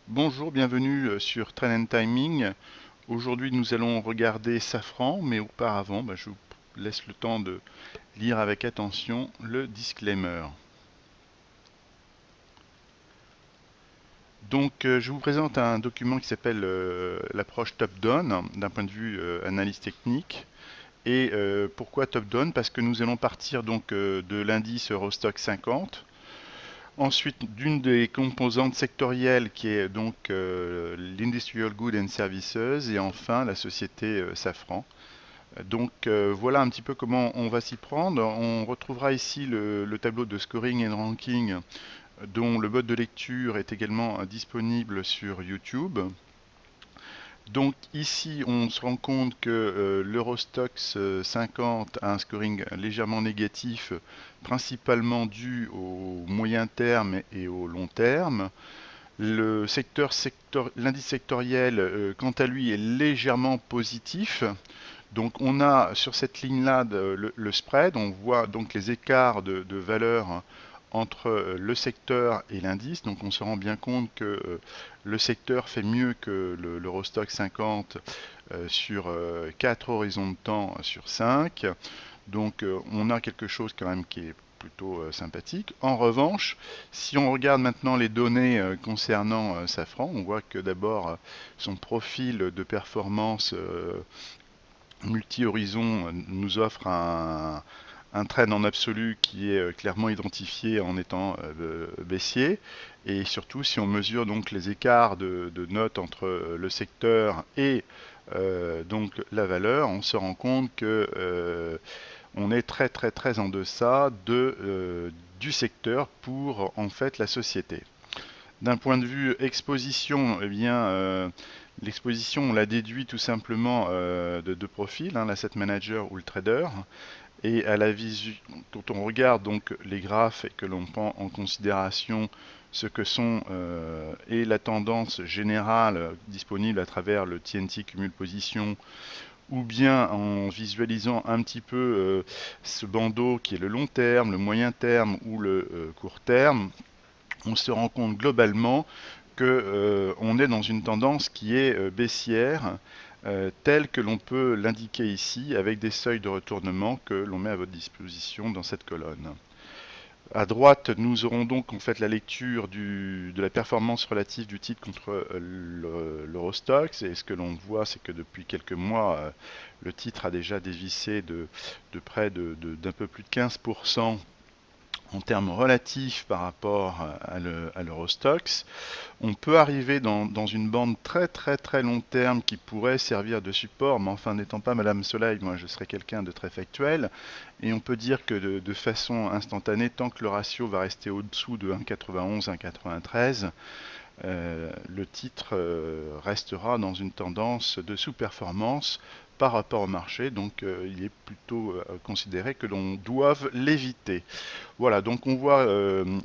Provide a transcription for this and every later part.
Bonjour, bienvenue sur Trend and Timing. Aujourd'hui, nous allons regarder Safran, mais auparavant, je vous laisse le temps de lire avec attention le disclaimer. Je vous présente un document qui s'appelle l'approche top-down d'un point de vue analyse technique. Et pourquoi top-down? Parce que nous allons partir de l'indice Eurostoxx 50. Ensuite, d'une des composantes sectorielles qui est l'Industrial Goods and Services et enfin la société Safran. Voilà un petit peu comment on va s'y prendre. On retrouvera ici le tableau de scoring and ranking dont le mode de lecture est également disponible sur YouTube. Donc ici, on se rend compte que l'Eurostoxx 50 a un scoring légèrement négatif, principalement dû au moyen terme et au long terme. L'indice sectoriel, quant à lui, est légèrement positif. Donc on a sur cette ligne-là le spread, on voit donc les écarts de valeur entre le secteur et l'indice. Donc on se rend bien compte que le secteur fait mieux que l'Eurostoxx 50 sur 4 horizons de temps sur 5. On a quelque chose quand même qui est plutôt sympathique. En revanche, si on regarde maintenant les données concernant Safran, on voit que d'abord son profil de performance multi-horizon nous offre un trend en absolu qui est clairement identifié en étant baissier. Et surtout, si on mesure donc les écarts de notes entre le secteur et la valeur, on se rend compte que on est très très très en deçà du secteur pour en fait la société. D'un point de vue exposition, eh bien, l'exposition, on la déduit tout simplement de deux profils, hein, l'asset manager ou le trader. Et à la visu, quand on regarde donc les graphes et que l'on prend en considération ce que sont et la tendance générale disponible à travers le TNT cumul position, ou bien en visualisant un petit peu ce bandeau qui est le long terme, le moyen terme ou le court terme, on se rend compte globalement que on est dans une tendance qui est baissière, telle que l'on peut l'indiquer ici avec des seuils de retournement que l'on met à votre disposition dans cette colonne. À droite, nous aurons donc en fait la lecture de la performance relative du titre contre l'Eurostoxx. Et ce que l'on voit, c'est que depuis quelques mois, le titre a déjà dévissé de près d'un peu plus de 15% en termes relatifs par rapport à l'Eurostoxx. On peut arriver dans une bande très très très long terme qui pourrait servir de support, mais enfin n'étant pas Madame Soleil, moi je serais quelqu'un de très factuel, et on peut dire que de façon instantanée, tant que le ratio va rester au-dessous de 1,91, 1,93, le titre restera dans une tendance de sous-performance par rapport au marché, donc il est plutôt considéré que l'on doive l'éviter. Voilà, donc on voit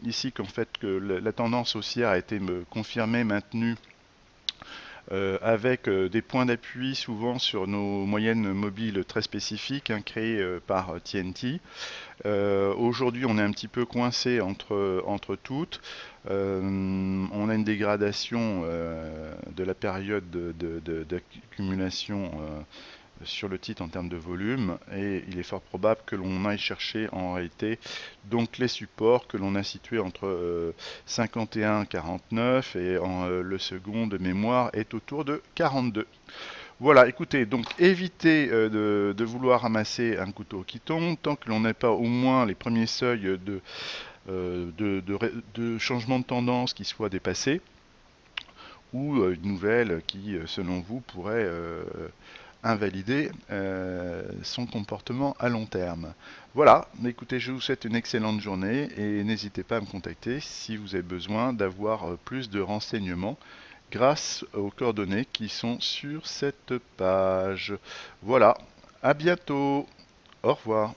ici qu'en fait que la tendance haussière a été confirmée, maintenue avec des points d'appui souvent sur nos moyennes mobiles très spécifiques hein, créées par TNT. Aujourd'hui, on est un petit peu coincé entre toutes. On a une dégradation de la période d'accumulation sur le titre en termes de volume et il est fort probable que l'on aille chercher en réalité donc les supports que l'on a situés entre 51 49 et le second de mémoire est autour de 42. Voilà, écoutez, donc évitez de vouloir ramasser un couteau qui tombe tant que l'on n'a pas au moins les premiers seuils de changement de tendance qui soient dépassés ou une nouvelle qui, selon vous, pourrait invalider son comportement à long terme. Voilà, écoutez, je vous souhaite une excellente journée et n'hésitez pas à me contacter si vous avez besoin d'avoir plus de renseignements grâce aux coordonnées qui sont sur cette page. Voilà, à bientôt, au revoir.